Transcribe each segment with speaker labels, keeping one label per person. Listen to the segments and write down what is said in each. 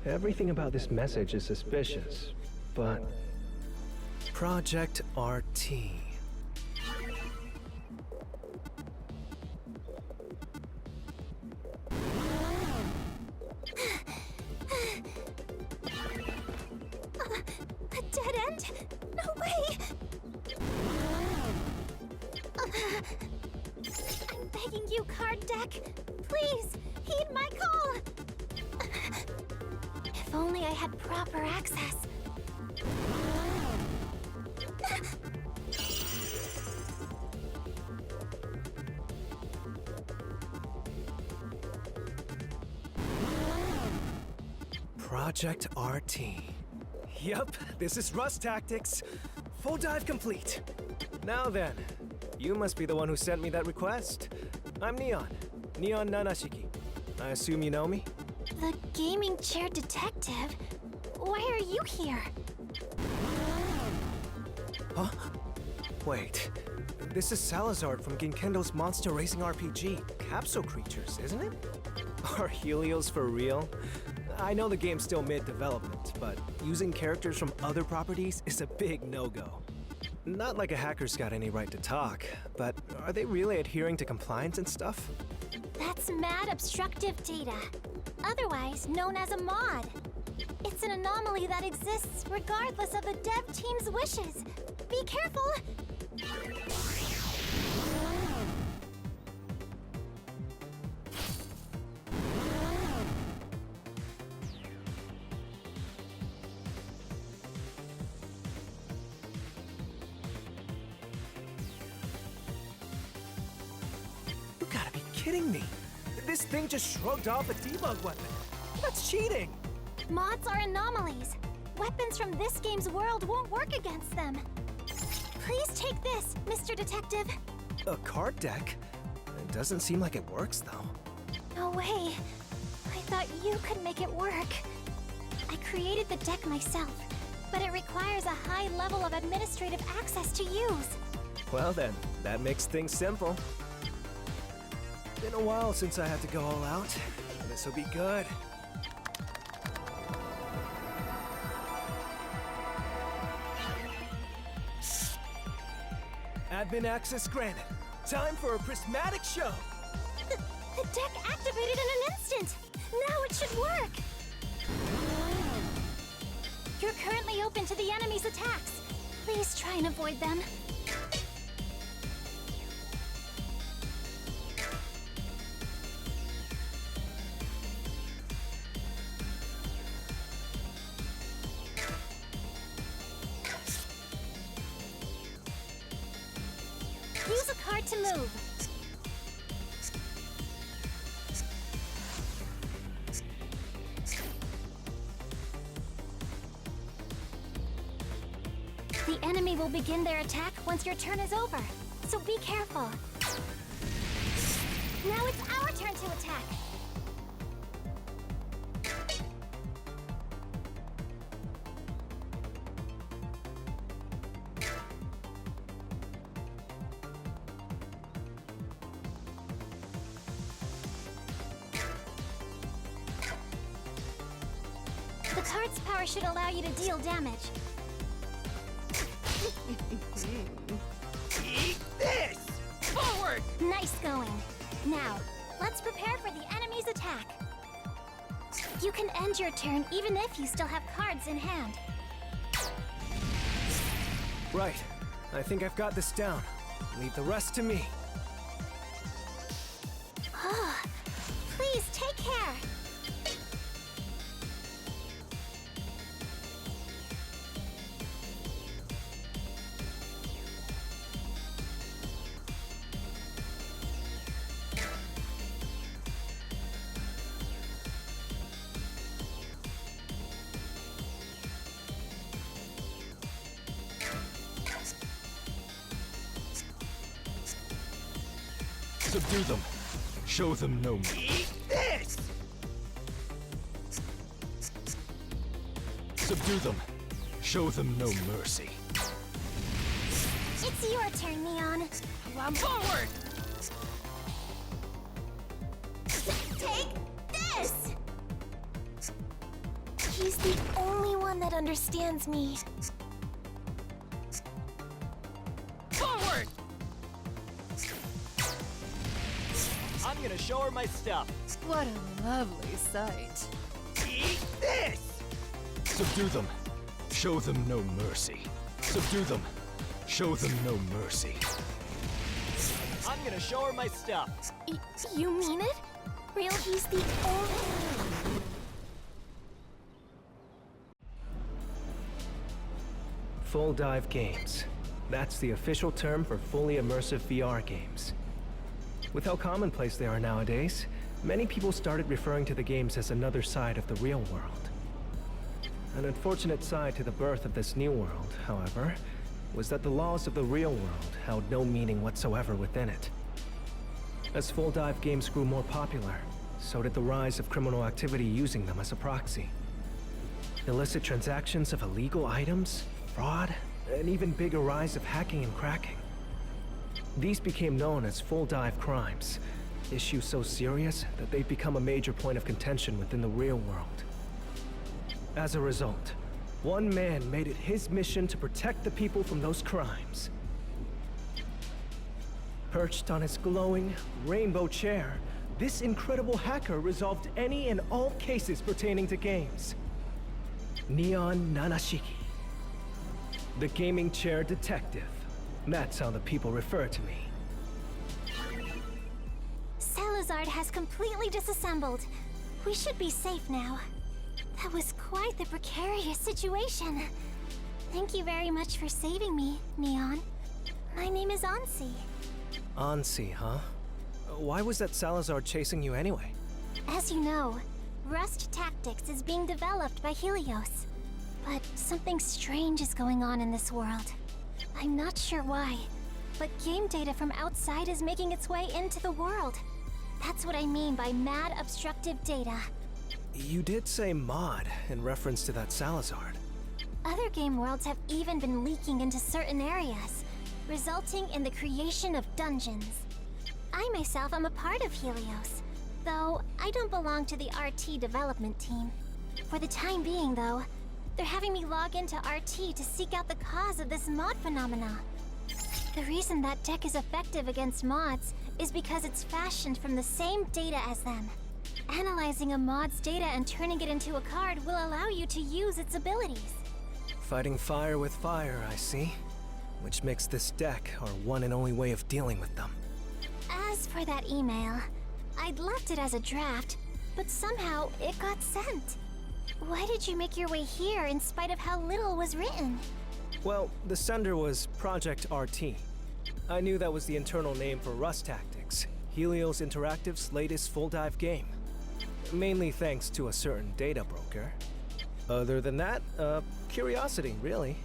Speaker 1: Everything about this message is suspicious, but...
Speaker 2: Project RT.
Speaker 3: A dead end? No way! I'm begging you, card deck. Please, heed my call. If only I had proper access.
Speaker 2: Project RT. Yup, this is Rust Tactics. Full dive complete. Now then, you must be the one who sent me that request. I'm Neon. Neon Nanashiki. I assume you know me?
Speaker 3: The gaming chair detective? Why are you here?
Speaker 2: Huh? Wait. This is Salazar from Ginkendo's Monster Racing RPG, Capsule Creatures, isn't it? Are Helios for real? I know the game's still mid-development, but using characters from other properties is a big no-go. Not like a hacker's got any right to talk, but are they really adhering to compliance and stuff?
Speaker 3: That's mad obstructive data, otherwise known as a mod. It's an anomaly that exists regardless of the dev team's wishes. Be careful!
Speaker 2: You gotta be kidding me! This thing just shrugged off a debug weapon! That's cheating!
Speaker 3: Mods are anomalies. Weapons from this game's world won't work against them. Please take this, Mr. Detective.
Speaker 2: A card deck? It doesn't seem like it works, though.
Speaker 3: No way. I thought you could make it work. I created the deck myself, but it requires a high level of administrative access to use.
Speaker 2: Well then, that makes things simple. Been a while since I had to go all out. This'll be good. Admin access granted. Time for a prismatic show.
Speaker 3: The deck activated in an instant. Now it should work. You're currently open to the enemy's attacks. Please try and avoid them. Use a card to move. The enemy will begin their attack once your turn is over, so be careful. Now it's our turn to attack. The card's power should allow you to deal damage.
Speaker 4: Eat this! Forward!
Speaker 3: Nice going. Now, let's prepare for the enemy's attack. You can end your turn even if you still have cards in hand.
Speaker 2: Right. I think I've got this down. Leave the rest to me.
Speaker 3: Oh, please take care.
Speaker 4: Subdue them. Show them no mercy. Eat this! Subdue them. Show them no mercy.
Speaker 3: It's your turn, Neon.
Speaker 5: I'm forward!
Speaker 3: Take this! He's the only one that understands me.
Speaker 5: Forward!
Speaker 2: I'm gonna show her my stuff.
Speaker 5: What a lovely sight.
Speaker 2: Eat this!
Speaker 4: Subdue them. Show them no mercy. Subdue them. Show them no mercy.
Speaker 2: I'm gonna show her my stuff.
Speaker 3: You mean it? Real, he's the only...
Speaker 1: Full dive games. That's the official term for fully immersive VR games. With how commonplace they are nowadays, many people started referring to the games as another side of the real world. An unfortunate side to the birth of this new world, however, was that the laws of the real world held no meaning whatsoever within it. As full dive games grew more popular, so did the rise of criminal activity using them as a proxy. Illicit transactions of illegal items, fraud, and even bigger rise of hacking and cracking. These became known as full dive crimes, issues so serious that they've become a major point of contention within the real world. As a result, one man made it his mission to protect the people from those crimes. Perched on his glowing, rainbow chair, this incredible hacker resolved any and all cases pertaining to games. Neon Nanashiki. The gaming chair detective. That's how the people refer to me.
Speaker 3: Salazar has completely disassembled. We should be safe now. That was quite the precarious situation. Thank you very much for saving me, Neon. My name is Ansi.
Speaker 2: Ansi, huh? Why was that Salazar chasing you anyway?
Speaker 3: As you know, Rust Tactics is being developed by Helios. But something strange is going on in this world. I'm not sure why, but game data from outside is making its way into the world. That's what I mean by mad obstructive data.
Speaker 2: You did say mod in reference to that Salazar.
Speaker 3: Other game worlds have even been leaking into certain areas, resulting in the creation of dungeons. I myself am a part of Helios, though I don't belong to the RT development team. For the time being, though, they're having me log into RT to seek out the cause of this mod phenomena. The reason that deck is effective against mods is because it's fashioned from the same data as them. Analyzing a mod's data and turning it into a card will allow you to use its abilities.
Speaker 2: Fighting fire with fire, I see. Which makes this deck our one and only way of dealing with them.
Speaker 3: As for that email, I'd left it as a draft, but somehow it got sent. Why did you make your way here in spite of how little was written?
Speaker 2: Well, the sender was Project RT. I knew that was the internal name for Rust Tactics, Helios Interactive's latest full dive game. Mainly thanks to a certain data broker. Other than that, curiosity, really.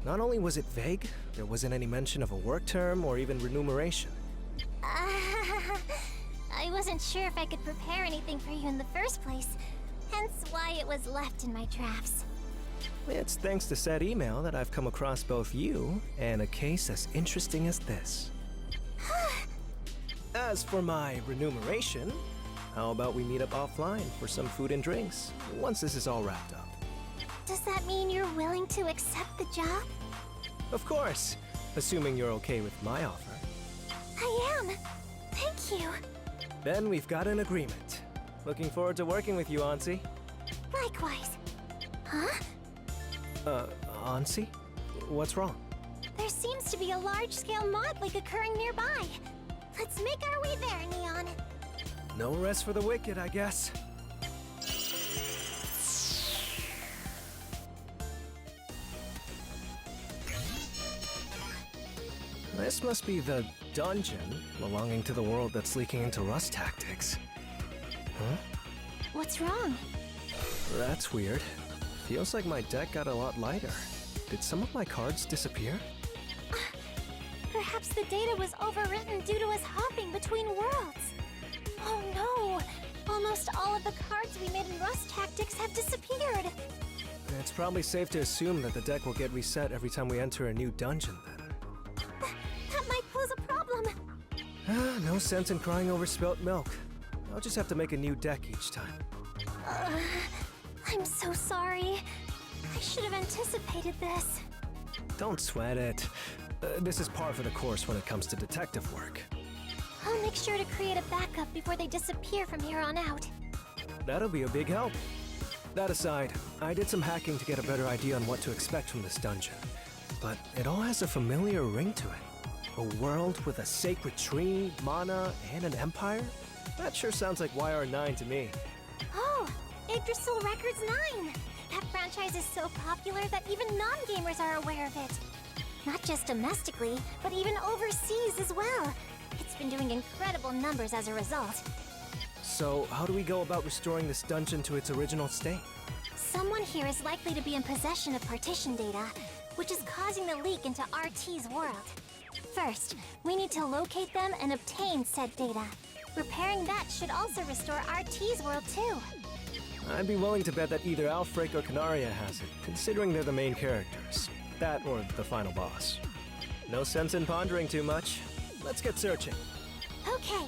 Speaker 2: Not only was it vague, there wasn't any mention of a work term or even remuneration.
Speaker 3: I wasn't sure if I could prepare anything for you in the first place, hence why it was left in my drafts.
Speaker 2: It's thanks to said email that I've come across both you and a case as interesting as this. As for my remuneration, how about we meet up offline for some food and drinks once this is all wrapped up?
Speaker 3: Does that mean you're willing to accept the job?
Speaker 2: Of course, assuming you're okay with my offer.
Speaker 3: I am. Thank you.
Speaker 2: Then we've got an agreement. Looking forward to working with you, Ansi.
Speaker 3: Likewise. Huh?
Speaker 2: Ansi? What's wrong?
Speaker 3: There seems to be a large-scale mod leak occurring nearby. Let's make our way there, Neon.
Speaker 2: No rest for the wicked, I guess. This must be the dungeon belonging to the world that's leaking into Rust Tactics. Huh?
Speaker 3: What's wrong?
Speaker 2: That's weird. Feels like my deck got a lot lighter. Did some of my cards disappear?
Speaker 3: Perhaps the data was overwritten due to us hopping between worlds. Oh no! Almost all of the cards we made in Rust Tactics have disappeared.
Speaker 2: It's probably safe to assume that the deck will get reset every time we enter a new dungeon, then. No sense in crying over spilt milk. I'll just have to make a new deck each time.
Speaker 3: I'm so sorry. I should have anticipated this.
Speaker 1: Don't sweat it. This is par for the course when it comes to detective work.
Speaker 3: I'll make sure to create a backup before they disappear from here on out.
Speaker 1: That'll be a big help. That aside, I did some hacking to get a better idea on what to expect from this dungeon. But it all has a familiar ring to it. A world with a sacred tree, mana, and an empire? That sure sounds like YR9 to me.
Speaker 3: Oh, Yggdrasil Records 9! That franchise is so popular that even non-gamers are aware of it. Not just domestically, but even overseas as well. It's been doing incredible numbers as a result.
Speaker 1: So, how do we go about restoring this dungeon to its original state?
Speaker 3: Someone here is likely to be in possession of partition data, which is causing the leak into RT's world. First, we need to locate them and obtain said data. Repairing that should also restore RT's world too.
Speaker 1: I'd be willing to bet that either Alfric or Canaria has it, considering they're the main characters. That or the final boss. No sense in pondering too much. Let's get searching.
Speaker 3: Okay,